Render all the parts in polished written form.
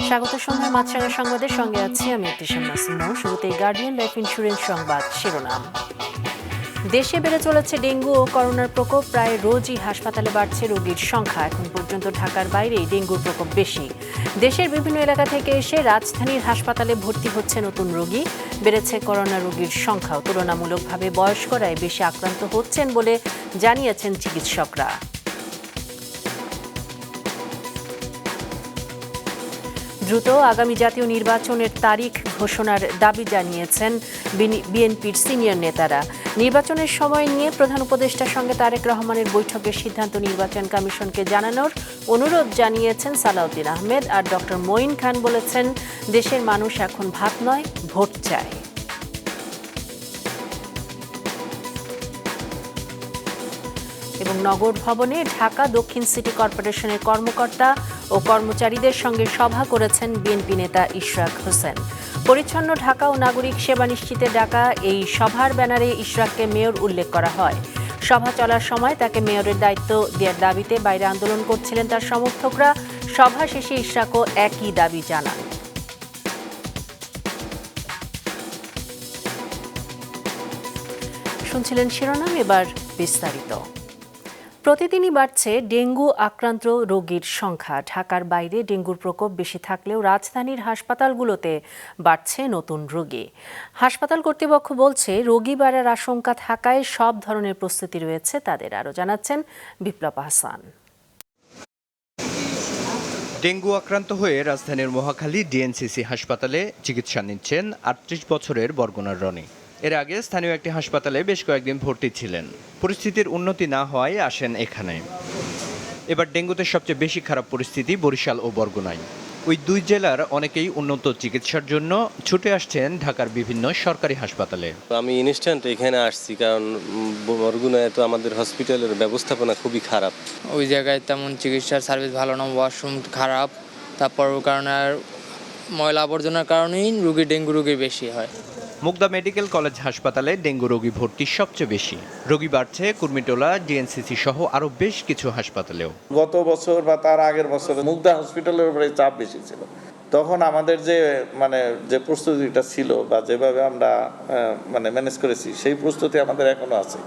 স্বাগত সন্ধ্যায় মাছরাঙা সংবাদের সঙ্গে আছি আমি ইতিশাম নাসিম। শুরুতেই গার্ডিয়ান লাইফ ইন্স্যুরেন্স সংবাদ শিরোনাম। দেশে বেড়ে চলেছে ডেঙ্গু ও করোনার প্রকোপ। প্রায় রোজই হাসপাতালে বাড়ছে রোগীর সংখ্যা। এখন পর্যন্ত ঢাকার বাইরেই ডেঙ্গুর প্রকোপ বেশি। দেশের বিভিন্ন এলাকা থেকে এসে রাজধানীর হাসপাতালে ভর্তি হচ্ছে নতুন রোগী। বেড়েছে করোনা রোগীর সংখ্যাও। তুলনামূলকভাবে বয়স্করাই বেশি আক্রান্ত হচ্ছেন বলে জানিয়েছেন চিকিৎসকরা। দ্রুত আগামী জাতীয় নির্বাচনের তারিখ ঘোষণার দাবি জানিয়েছেন বিএনপির সিনিয়র নেতারা। নির্বাচনের সময় নিয়ে প্রধান উপদেষ্টার সঙ্গে তারেক রহমানের বৈঠকের সিদ্ধান্ত নির্বাচন কমিশনকে জানানোর অনুরোধ জানিয়েছেন সালাউদ্দিন আহমেদ। আর ডক্টর মঈন খান বলেছেন, দেশের মানুষ এখন ভাত নয়, ভোট চায়। এবং নগর ভবনে ঢাকা দক্ষিণ সিটি কর্পোরেশনের কর্মকর্তা ও কর্মচারীদের সঙ্গে সভা করেছেন বিএনপি নেতা ইশরাক হোসেন। পরিচ্ছন্ন ঢাকা ও নাগরিক সেবা নিশ্চিতে ডাকা এই সভার ব্যানারে ইশরাককে মেয়র উল্লেখ করা হয়। সভা চলার সময় তাকে মেয়রের দায়িত্ব দেওয়ার দাবিতে বাইরে আন্দোলন করছিলেন তার সমর্থকরা। সভা শেষে ইশরাকও একই দাবি জানান। শুনছিলেন শিরোনাম, এবার বিস্তারিত। প্রতিদিনই বাড়ছে ডেঙ্গু আক্রান্ত রোগীর সংখ্যা। ঢাকার বাইরে ডেঙ্গুর প্রকোপ বেশি থাকলেও রাজধানীর হাসপাতালগুলোতে বাড়ছে নতুন রোগী। হাসপাতাল কর্তৃপক্ষ বলছে, রোগী বাড়ার আশঙ্কা থাকায় সব ধরনের প্রস্তুতি রয়েছে তাদের। আরও জানাচ্ছেন বিপ্লব হাসান। ডেঙ্গু আক্রান্ত হয়ে রাজধানীর মহাখালী ডিএনসিসি হাসপাতালে চিকিৎসা নিচ্ছেন ৩৮ বছরের বরগুনার রনি। এর আগে স্থানীয় একটি হাসপাতালে বেশ কয়েকদিন ভর্তি ছিলেন। পরিস্থিতির উন্নতি না হওয়ায় আসেন এখানে। এবার ডেঙ্গুতে সবচেয়ে বেশি খারাপ পরিস্থিতি বরিশাল ও বরগুনায়। ওই দুই জেলার অনেকেই উন্নত চিকিৎসার জন্য ছুটে আসছেন ঢাকার বিভিন্ন সরকারি হাসপাতালে। আমি ইনস্ট্যান্ট এখানে আসছি, কারণ বরগুনায় তো আমাদের হসপিটালের ব্যবস্থাপনা খুবই খারাপ। ওই জায়গায় তেমন চিকিৎসার সার্ভিস ভালো না, ওয়াশরুম খারাপ, তারপর কারণে ময়লা আবর্জনার কারণেই ডেঙ্গু রোগী বেশি হয়। মুগদা মেডিকেল কলেজ হাসপাতালে ডেঙ্গু রোগী ভর্তি সবচেয়ে বেশি। রোগী বাড়ছে কুর্মিটোলা, ডিএনসিসি সহ আরও বেশ কিছু হাসপাতালেও। গত বছর বা তার আগের বছর মুগদা হসপিটালের উপরে চাপ বেশি ছিল। তখন আমাদের যে প্রস্তুতিটা ছিল বা যেভাবে আমরা ম্যানেজ করেছি, সেই প্রস্তুতি আমাদের এখনো আছে।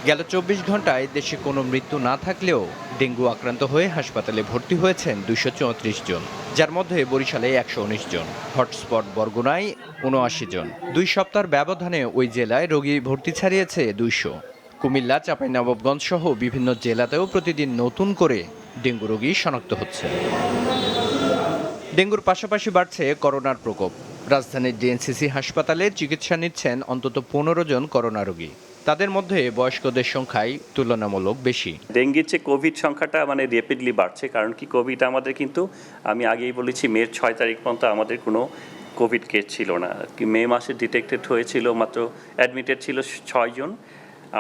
গেল ২৪ ঘন্টায় দেশে কোনো মৃত্যু না থাকলেও ডেঙ্গু আক্রান্ত হয়ে হাসপাতালে ভর্তি হয়েছেন ২৩৪ জন, যার মধ্যে বরিশালে ১১৯ জন। হটস্পট বরগুনায় ৭৯ জন। ২ সপ্তাহের ব্যবধানে ওই জেলায় রোগী ভর্তি ছাড়িয়েছে ২০০। কুমিল্লা, চাঁপাইনবাবগঞ্জ সহ বিভিন্ন জেলাতেও প্রতিদিন নতুন করে ডেঙ্গু রোগী শনাক্ত হচ্ছে। ডেঙ্গুর পাশাপাশি বাড়ছে করোনার প্রকোপ। রাজধানীর ডিএনসিসি হাসপাতালে চিকিৎসা নিচ্ছেন অন্তত ১৫ জন করোনা রোগী। তাদের মধ্যে বয়স্কদের সংখ্যাই তুলনামূলক বেশি। ডেঙ্গির চেয়ে কোভিড সংখ্যাটা র্যাপিডলি বাড়ছে। কারণ কি, কোভিড আমাদের কিন্তু আমি আগেই বলেছি, মের ৬ তারিখ পর্যন্ত আমাদের কোনো কোভিড কেস ছিল না। মে মাসে ডিটেক্টেড হয়েছিল মাত্র, অ্যাডমিটেড ছিল ৬ জন,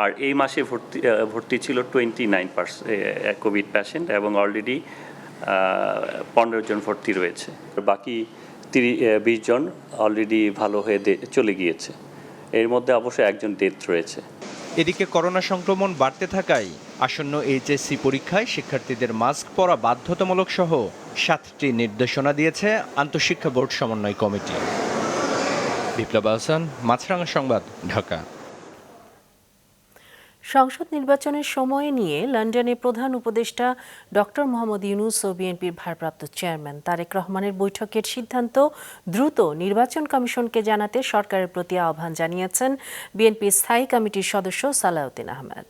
আর এই মাসে ভর্তি ছিল 29% কোভিড পেশেন্ট, এবং অলরেডি 15 জন ভর্তি রয়েছে। বাকি 20 জন অলরেডি ভালো হয়ে চলে গিয়েছে। এর মধ্যে অবশ্যই একজন ডেথ রয়েছে। এদিকে করোনা সংক্রমণ বাড়তে থাকায় আসন্ন এইচএসসি পরীক্ষায় শিক্ষার্থীদের মাস্ক পরা বাধ্যতামূলক সহ 7টি নির্দেশনা দিয়েছে আন্তঃশিক্ষা বোর্ড সমন্বয় কমিটি। বিপ্লব হাসান, মাছরাঙা সংবাদ, ঢাকা। সংসদ নির্বাচনের সময় নিয়ে লন্ডনে প্রধান উপদেষ্টা ডক্টর মোহাম্মদ ইউনূস ও বিএনপির ভারপ্রাপ্ত চেয়ারম্যান তারেক রহমানের বৈঠকের সিদ্ধান্ত দ্রুত নির্বাচন কমিশনকে জানাতে সরকারের প্রতি আহ্বান জানিয়েছেন বিএনপির স্থায়ী কমিটির সদস্য সালাউদ্দিন আহমেদ।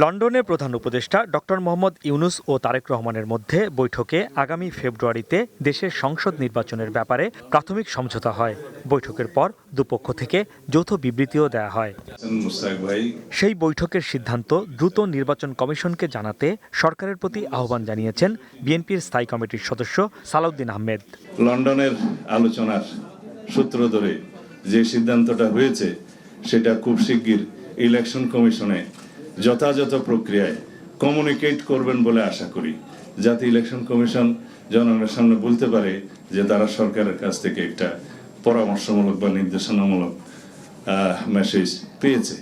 লন্ডনে প্রধান উপদেষ্টা ডক্টর মোহাম্মদ ইউনূস ও তারেক রহমানের মধ্যে বৈঠকে আগামী ফেব্রুয়ারিতে দেশের সংসদ নির্বাচনের ব্যাপারে প্রাথমিক সমঝোতা হয়। বৈঠকের পর দুপক্ষ থেকে যৌথ বিবৃতিও দেয়া হয়। সেই বৈঠকের সিদ্ধান্ত দ্রুত নির্বাচন কমিশনকে জানাতে সরকারের প্রতি আহ্বান জানিয়েছেন বিএনপির স্থায়ী কমিটির সদস্য সালাউদ্দিন আহমেদ। লন্ডনের আলোচনার সূত্র ধরে যে সিদ্ধান্তটা হয়েছে সেটা খুব শিগগির ইলেকশন কমিশনে যথাযথ প্রক্রিয়ায় কমিউনিকেট করবেন বলে আশা করি, যাতে ইলেকশন কমিশন জনগণের সামনে বলতে পারে যে তারা সরকারের কাছ থেকে একটা পরামর্শমূলক বা নির্দেশনামূলক মেসেজ পেয়েছে।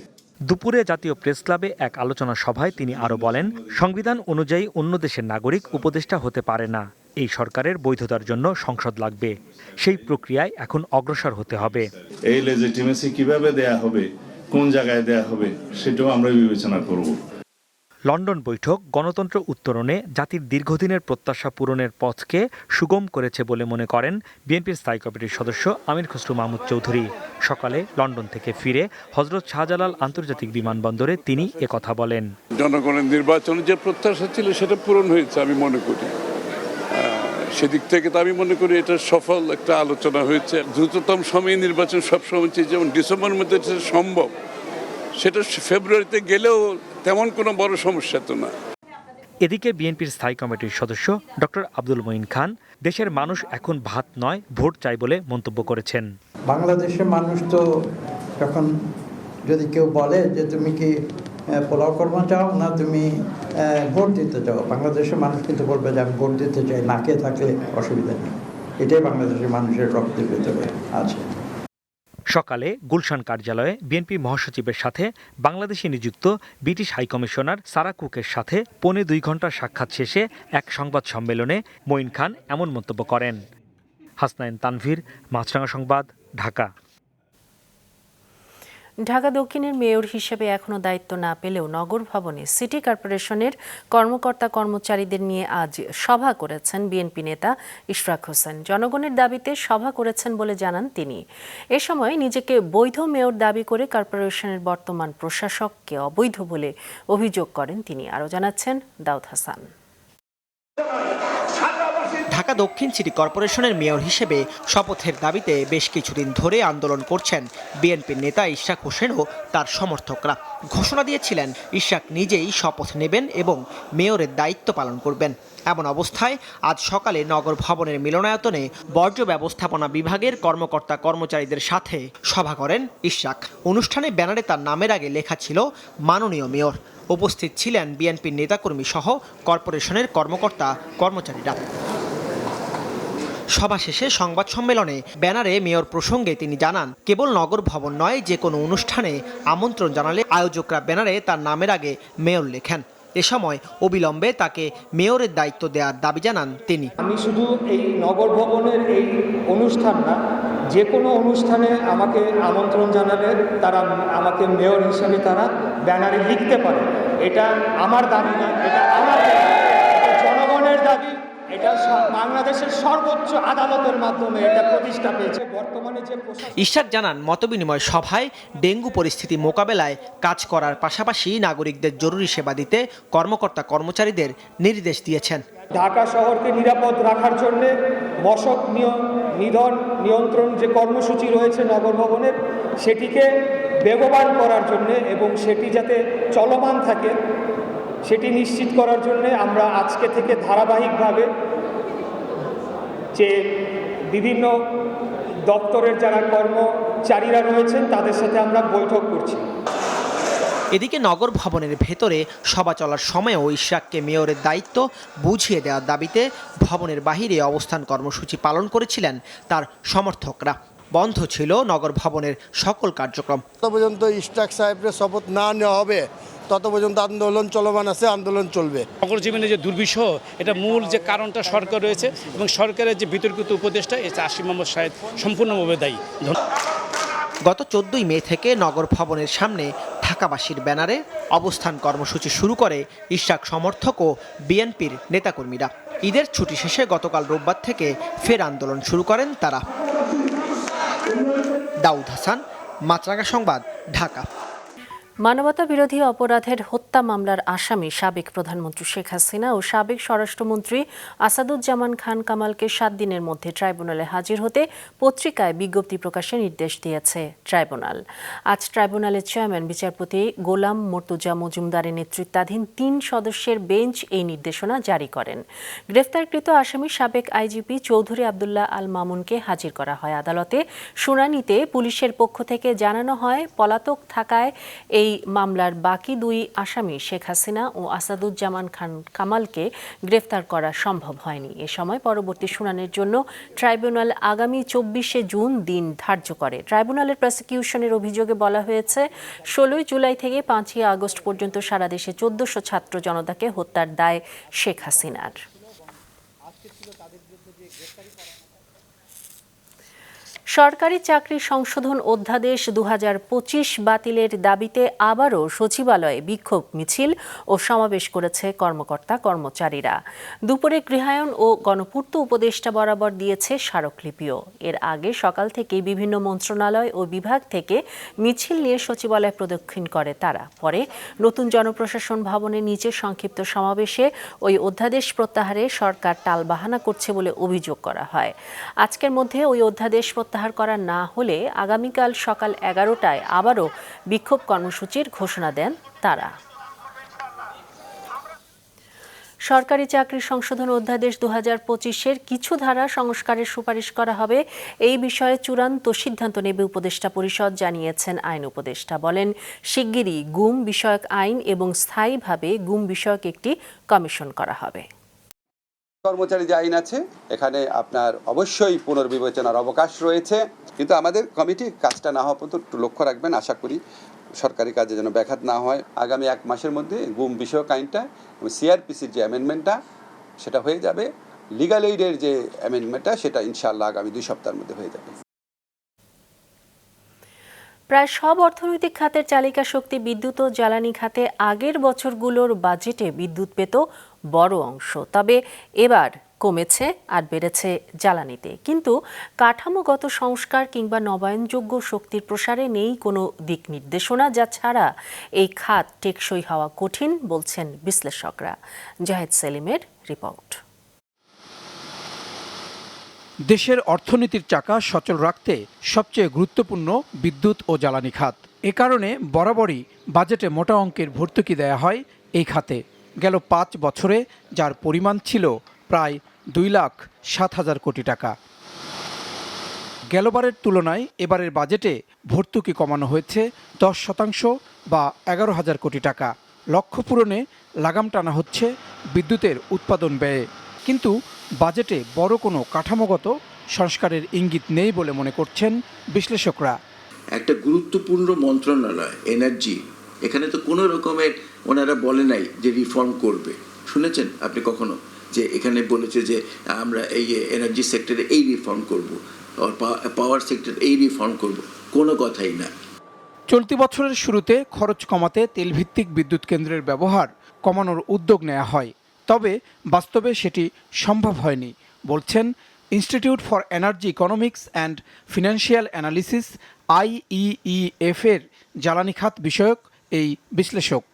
দুপুরে জাতীয় প্রেস ক্লাবে এক আলোচনা সভায় তিনি আরও বলেন, সংবিধান অনুযায়ী অন্য দেশের নাগরিক উপদেষ্টা হতে পারে না। এই সরকারের বৈধতার জন্য সংসদ লাগবে। সেই প্রক্রিয়ায় এখন অগ্রসর হতে হবে। এই লেজিটিমেসি কিভাবে দেয়া হবে, কোন জায়গায় দেয়া হবে, সেটাও আমরা বিবেচনা করব। লন্ডন বৈঠক গণতন্ত্র উত্তরণে জাতির দীর্ঘদিনের প্রত্যাশা পূরণের পথকে সুগম করেছে বলে মনে করেন বিএনপির স্থায়ী কমিটির সদস্য আমির খসরু মাহমুদ চৌধুরী। সকালে লন্ডন থেকে ফিরে হযরত শাহজালাল আন্তর্জাতিক বিমানবন্দরে তিনি একথা বলেন। জনগণের নির্বাচনের যে প্রত্যাশা ছিল সেটা পূরণ হয়েছে আমি মনে করি। সেদিক থেকে তো আমি মনে করি এটা সফল একটা আলোচনা হয়েছে। দ্রুততম সময়ে নির্বাচন সবসময় যেমন ডিসেম্বরের মধ্যে সম্ভব, সেটা ফেব্রুয়ারিতে গেলেও তেমন কোনো বড় সমস্যা তো না। এদিকে বিএনপির স্থায়ী কমিটির সদস্য ডক্টর আব্দুল মঈন খান দেশের মানুষ এখন ভাত নয় ভোট চাই বলে মন্তব্য করেছেন। বাংলাদেশের মানুষ তো যখন যদি কেউ বলে যে তুমি কি পোলাও কর্মা চাও না তুমি ভোট দিতে চাও, বাংলাদেশের মানুষ কিন্তু বলবে যে আমি ভোট দিতে চাই, না খেয়ে থাকলে অসুবিধা নেই। এটাই বাংলাদেশের মানুষের রক্তের ভেতরে আছে। সকালে গুলশান কার্যালয়ে বিএনপি মহাসচিবের সাথে বাংলাদেশে নিযুক্ত ব্রিটিশ হাইকমিশনার সারা কুকের সাথে 2.25 ঘণ্টার সাক্ষাৎ শেষে এক সংবাদ সম্মেলনে মঈন খান এমন মন্তব্য করেন। হাসনাইন তানভীর, মাছরাঙা সংবাদ, ঢাকা। ঢাকা দক্ষিণের মেয়র হিসেবে এখনো দায়িত্ব না পেলেও নগর ভবনে সিটি কর্পোরেশনের কর্মকর্তা কর্মচারীদের নিয়ে আজ সভা করেছেন বিএনপি নেতা ইশরাক হোসেন। জনগণের দাবিতে সভা করেছেন বলে জানান তিনি। এ সময় নিজেকে বৈধ মেয়র দাবি করে কর্পোরেশনের বর্তমান প্রশাসককে অবৈধ বলে অভিযোগ করেন তিনি। আরও জানাচ্ছেন দাউদ হাসান। ঢাকা দক্ষিণ সিটি কর্পোরেশনের মেয়র হিসেবে শপথের দাবিতে বেশ কিছুদিন ধরে আন্দোলন করছেন বিএনপির নেতা ইশরাক হোসেন ও তার সমর্থকরা। ঘোষণা দিয়েছিলেন ইশরাক নিজেই শপথ নেবেন এবং মেয়রের দায়িত্ব পালন করবেন। এমন অবস্থায় আজ সকালে নগর ভবনের মিলনায়তনে বর্জ্য ব্যবস্থাপনা বিভাগের কর্মকর্তা কর্মচারীদের সাথে সভা করেন ইশরাক। অনুষ্ঠানে ব্যানারে তার নামের আগে লেখা ছিল মাননীয় মেয়র। উপস্থিত ছিলেন বিএনপির নেতাকর্মী সহ কর্পোরেশনের কর্মকর্তা কর্মচারীরা। সভা শেষে সংবাদ সম্মেলনে ব্যানারে মেয়র প্রসঙ্গে তিনি জানান, কেবল নগর ভবন নয়, যে কোনো অনুষ্ঠানে আমন্ত্রণ জানালে আয়োজকরা ব্যানারে তার নামের আগে মেয়র লেখেন। এ সময় অবিলম্বে তাকে মেয়রের দায়িত্ব দেওয়ার দাবি জানান তিনি। আমি শুধু এই নগর ভবনের এই অনুষ্ঠান না, যে কোনো অনুষ্ঠানে আমাকে আমন্ত্রণ জানালে তারা আমাকে মেয়র হিসেবে তারা ব্যানারে লিখতে পারে। এটা আমার দাবি না, এটা আমার জনগণের দাবি। এটা বাংলাদেশের সর্বোচ্চ আদালতের মাধ্যমে এটা প্রতিষ্ঠা পেয়েছে। বর্তমানে যে ইশরাক জানান, মতবিনিময় সভায় ডেঙ্গু পরিস্থিতি মোকাবেলায় কাজ করার পাশাপাশি নাগরিকদের জরুরি সেবা দিতে কর্মকর্তা কর্মচারীদের নির্দেশ দিয়েছেন। ঢাকা শহরকে নিরাপদ রাখার জন্য মশক নিধন নিয়ন্ত্রণ যে কর্মসূচি রয়েছে নগর ভবনের, সেটিকে বেগবান করার জন্য এবং সেটি যাতে চলমান থাকে সেটি নিশ্চিত করার জন্য আমরা আজকে থেকে ধারাবাহিকভাবে যে বিভিন্ন দপ্তরের যারা কর্মচারীরা রয়েছেন তাদের সাথে আমরা বৈঠক করছি। এদিকে নগর ভবনের ভেতরে সভা চলার সময়ও ইশরাককে মেয়রের দায়িত্ব বুঝিয়ে দেওয়ার দাবিতে ভবনের বাহিরে অবস্থান কর্মসূচি পালন করেছিলেন তার সমর্থকরা। বন্ধ ছিল নগর ভবনের সকল কার্যক্রম। তত পর্যন্ত ইশরাক সাহেবের শপথ না নেওয়া হবে তত পর্যন্ত আন্দোলন চলমান আছে, আন্দোলন চলবে। নগর জীবনে যে দুর্বিষহ, এটা মূল যে কারণটা সরকার রয়েছে এবং সরকারের যে বিতর্কিত উপদেষ্টা এটা আসিফ মাহমুদ সাহেব সম্পূর্ণভাবে দায়ী। গত 14 মে থেকে নগর ভবনের সামনে ঢাকাবাসীর ব্যানারে অবস্থান কর্মসূচি শুরু করে ইশরাক সমর্থক ও বিএনপির নেতাকর্মীরা। ঈদের ছুটি শেষে গতকাল রোববার থেকে ফের আন্দোলন শুরু করেন তারা। দাউদ হাসান, মাছরাঙা সংবাদ, ঢাকা। মানবতা বিরোধী অপরাধের হত্যা মামলার আসামি সাবেক প্রধানমন্ত্রী শেখ হাসিনা ও সাবেক স্বরাষ্ট্রমন্ত্রী আসাদুজ্জামান খান কামালকে 7 দিনের মধ্যে ট্রাইব্যুনালে হাজির হতে পত্রিকায় বিজ্ঞপ্তি প্রকাশের নির্দেশ দিয়েছে ট্রাইব্যুনাল। আজ ট্রাইব্যুনালের চেয়ারম্যান বিচারপতি গোলাম মর্তুজা মজুমদারের নেতৃত্বাধীন 3 সদস্যের বেঞ্চ এই নির্দেশনা জারি করেন। গ্রেফতারকৃত আসামি সাবেক আইজিপি চৌধুরী আবদুল্লাহ আল মামুনকে হাজির করা হয় আদালতে। শুনানিতে পুলিশের পক্ষ থেকে জানানো হয়, পলাতক থাকায় এই মামলার বাকি 2 আসামি শেখ হাসিনা ও আসাদুজ্জামান খান কামালকে গ্রেফতার করা সম্ভব হয়নি। এ সময় পরবর্তী শুনানির জন্য ট্রাইব্যুনাল আগামী 24শে জুন দিন ধার্য করে। ট্রাইব্যুনালের প্রসিকিউশনের অভিযোগে বলা হয়েছে, 16 জুলাই থেকে 5ই আগস্ট পর্যন্ত সারা দেশে 1400 ছাত্র জনতাকে হত্যার দায় শেখ হাসিনার। সরকারি চাকরি সংশোধন অধ্যাদেশ 2025 বাতিলের দাবিতে আবারও সচিবালয়ে বিক্ষোভ মিছিল ও সমাবেশ করেছে কর্মকর্তা কর্মচারীরা। দুপুরে গৃহায়ন ও গণপূর্ত উপদেষ্টা বরাবর দিয়েছে স্মারকলিপিও। এর আগে সকাল থেকেই বিভিন্ন মন্ত্রণালয় ও বিভাগ থেকে মিছিল নিয়ে সচিবালয় প্রদক্ষিণ করে তারা। পরে নতুন জনপ্রশাসন ভবনের নিচে সংক্ষিপ্ত সমাবেশে ওই অধ্যাদেশ প্রত্যাহারে সরকার টালবাহানা করছে বলে অভিযোগ করা হয়। আজকের মধ্যে ওই অধ্যাদেশ প্রত্যাহার করা না হলে আগামীকাল সকাল 11টায় আবারও বিক্ষোভ কর্মসূচির ঘোষণা দেন তারা। সরকারি চাকরি সংশোধন অধ্যাদেশ 2025-এর কিছু ধারা সংস্কারের সুপারিশ করা হবে। এই বিষয়ে চূড়ান্ত সিদ্ধান্ত নেবে উপদেষ্টা পরিষদ, জানিয়েছেন আইন উপদেষ্টা। বলেন, শিগগিরই গুম বিষয়ক আইন এবং স্থায়ীভাবে গুম বিষয়ক একটি কমিশন করা হবে। কর্মচারী যে আইন আছে, এখানে আপনার অবশ্যই পুনর্বিবেচনার অবকাশ রয়েছে, কিন্তু আমাদের কমিটি কাজটা না হওয়া পর্যন্ত একটু লক্ষ্য রাখবেন। আশা করি সরকারি কাজে যেন ব্যাঘাত না হয়। আগামী 1 মাসের মধ্যে গুম বিষয়ক আইনটা এবং সিআরপিসির যে অ্যামেন্ডমেন্টটা সেটা হয়ে যাবে। লিগ্যাল এইডের যে অ্যামেন্ডমেন্টটা সেটা ইনশাআল্লাহ আগামী 2 সপ্তাহের মধ্যে হয়ে যাবে। প্রায় সব অর্থনৈতিক খাতের চালিকা শক্তি বিদ্যুৎ ও জ্বালানি খাতে আগের বছরগুলোর বাজেটে বিদ্যুৎ পেত বড় অংশ। তবে এবার কমেছে আর বেড়েছে জ্বালানিতে। কিন্তু কাঠামোগত সংস্কার কিংবা নবায়নযোগ্য শক্তির প্রসারে নেই কোনো দিক নির্দেশনা, যা ছাড়া এই খাত টেকসই হওয়া কঠিন বলছেন বিশ্লেষকরা। জাহেদ সেলিমের রিপোর্ট। দেশের অর্থনীতির চাকা সচল রাখতে সবচেয়ে গুরুত্বপূর্ণ বিদ্যুৎ ও জ্বালানি খাত। এ কারণে বরাবরই বাজেটে মোটা অঙ্কের ভর্তুকি দেয়া হয় এই খাতে। গেল 5 বছরে যার পরিমাণ ছিল প্রায় 2,07,000 কোটি টাকা। গেলবারের তুলনায় এবারের বাজেটে ভর্তুকি কমানো হয়েছে 10% বা 11,000 কোটি টাকা। লক্ষ্য পূরণে লাগাম টানা হচ্ছে বিদ্যুতের উৎপাদন ব্যয়ে। কিন্তু বাজেটে বড় কোনো কাঠামোগত সংস্কারের ইঙ্গিত নেই বলে মনে করছেন বিশ্লেষকরা। একটা গুরুত্বপূর্ণ মন্ত্রণালয় এনার্জি, এখানে তো কোনো রকমের ওনারা বলে নাই যে রিফর্ম করবে। শুনেছেন আপনি কখনো যে এখানে বলেছে যে আমরা এই এনার্জি সেক্টরে এই রিফর্ম করব, পাওয়ার সেক্টরে এই রিফর্ম করব? কোনো কথাই না। চলতি বছরের শুরুতে খরচ কমাতে তেলভিত্তিক বিদ্যুৎ কেন্দ্রের ব্যবহার কমানোর উদ্যোগ নেওয়া হয়, তবে বাস্তবে সেটি সম্ভব হয়নি বলছেন institute for energy economics and financial analysis IEEF এর জ্বালানি খাত বিষয়ক এই বিশ্লেষক।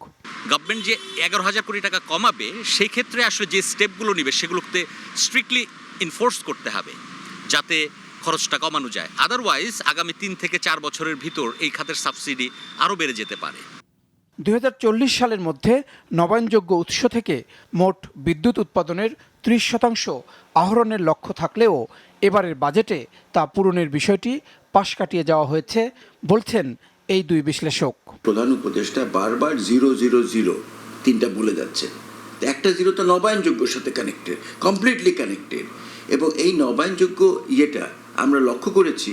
গভর্নমেন্ট যে 11,000 কোটি টাকা কমাবে, সেই ক্ষেত্রে আসলে যে স্টেপগুলো নেবে সেগুলোতে স্ট্রিক্টলি ইনফোর্স করতে হবে যাতে খরচটা কমানো যায়। আদারওয়াইজ আগামী 3 থেকে 4 বছরের ভিতর এই খাতের সাবসিডি আরও বেড়ে যেতে পারে। 2040 সালের মধ্যে নবায়নযোগ্য উৎস থেকে মোট বিদ্যুৎ উৎপাদনের 30% আহরণের লক্ষ্য থাকলেও এবারের বাজেটে তা পূরণের বিষয়টি পাশ কাটিয়ে যাওয়া হয়েছে বলছেন এই 2 বিশ্লেষক। প্রধান উপদেষ্টা বারবার 000 3টা বলে যাচ্ছে। একটা 0 তো নবায়নযোগ্যের সাথে কানেক্টেড, কমপ্লিটলি কানেক্টেড। এবং এই নবায়নযোগ্য ইয়েটা আমরা লক্ষ্য করেছি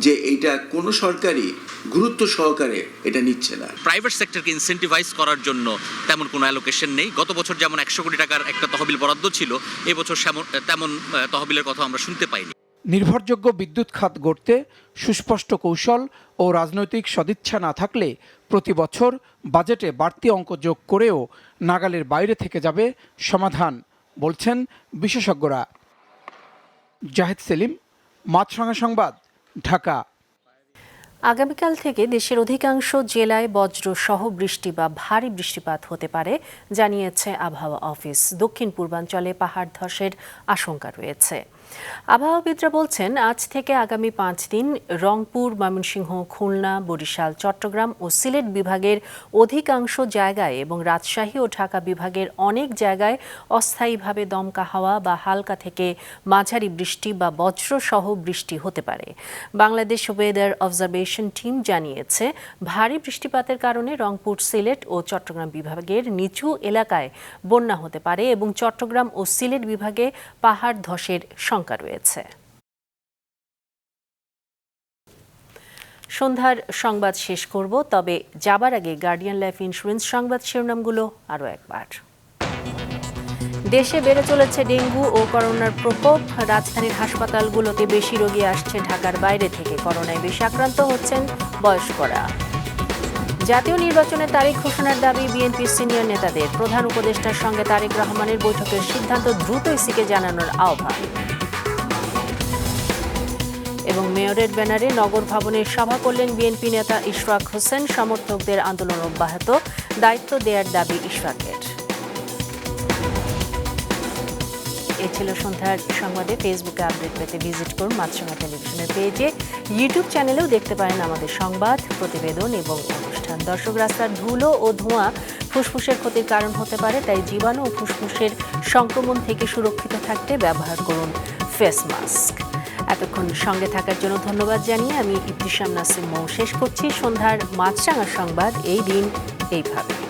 যে এইটা কোনো সরকারি গুরুত্ব সহকারে এটা নিচ্ছে না। প্রাইভেট সেক্টরকে ইনসেন্টিভাইজ করার জন্য তেমন কোনো অ্যালোকেশন নেই। গত বছর যেমন 100 কোটি টাকার একটা তহবিল বরাদ্দ ছিল, এবছর তেমন তহবিলের কথা আমরা শুনতে পাইনি। নির্ভরযোগ্য বিদ্যুৎ খাত গড়তে সুস্পষ্ট কৌশল ও রাজনৈতিক সদিচ্ছা না থাকলে প্রতি বছর বাজেটে বাড়তি অঙ্ক যোগ করেও নাগালের বাইরে থেকে যাবে সমাধান বলছেন বিশেষজ্ঞরা। জাহেদ সেলিম, মাছরাঙা সংবাদ, ঢাকা। আগামীকাল থেকে দেশের অধিকাংশ জেলায় বজ্রসহ বৃষ্টি বা ভারী বৃষ্টিপাত হতে পারে জানিয়েছে আবহাওয়া অফিস। দক্ষিণ পূর্বাঞ্চলে পাহাড় ধসের আশঙ্কা রয়েছে। আবহাওয়াবিদরা বলছেন, আজ থেকে আগামী 5 দিন রংপুর, ময়মনসিংহ, খুলনা, বরিশাল, চট্টগ্রাম ও সিলেট বিভাগের অধিকাংশ জায়গায় এবং রাজশাহী ও ঢাকা বিভাগের অনেক জায়গায় অস্থায়ীভাবে দমকা হাওয়া বা হালকা থেকে মাঝারি বৃষ্টি বা বজ্রসহ বৃষ্টি হতে পারে। বাংলাদেশ ওয়েদার অবজারভেশন টিম জানিয়েছে, ভারী বৃষ্টিপাতের কারণে রংপুর, সিলেট ও চট্টগ্রাম বিভাগের নিচু এলাকায় বন্যা হতে পারে এবং চট্টগ্রাম ও সিলেট বিভাগে পাহাড় ধসের শঙ্কা রয়েছে। সন্ধ্যার সংবাদ শেষ করব, তবে যাবার আগে গার্ডিয়ান লাইফ ইন্স্যুরেন্স সংবাদ শিরোনামগুলো আরও একবার। দেশে বেড়ে চলেছে ডেঙ্গু ও করোনার প্রকোপ। রাজধানীর হাসপাতালগুলোতে বেশি রোগী আসছে ঢাকার বাইরে থেকে। করোনায় বেশি আক্রান্ত হচ্ছেন বয়স্করা। জাতীয় নির্বাচনের তারিখ ঘোষণার দাবি বিএনপির সিনিয়র নেতাদের। প্রধান উপদেষ্টার সঙ্গে তারেক রহমানের বৈঠকের সিদ্ধান্ত দ্রুত ইসিকে জানানোর আহ্বান। এবং মেয়রের ব্যানারে নগর ভবনে সভা করলেন বিএনপি নেতা ইশরাক হোসেন। সমর্থকদের আন্দোলন অব্যাহত, দায়িত্ব দেওয়ার দাবি ইশরাকের। এ ছিল সন্ধ্যার সংবাদে। ফেসবুকে আপডেট পেতে ভিজিট করুন মাছরাঙা টেলিভিশনের পেজে। ইউটিউব চ্যানেলেও দেখতে পারেন আমাদের সংবাদ, প্রতিবেদন এবং অনুষ্ঠান। দর্শক, রাস্তার ধুলো ও ধোঁয়া ফুসফুসের ক্ষতির কারণ হতে পারে, তাই জীবাণু ও ফুসফুসের সংক্রমণ থেকে সুরক্ষিত থাকতে ব্যবহার করুন ফেস মাস্ক। এতক্ষণ সঙ্গে থাকার জন্য ধন্যবাদ জানিয়ে আমি ইবতিসাম নাসিম মৌ শেষ করছি সন্ধ্যার মাছরাঙা সংবাদ। এই দিন এইভাবে।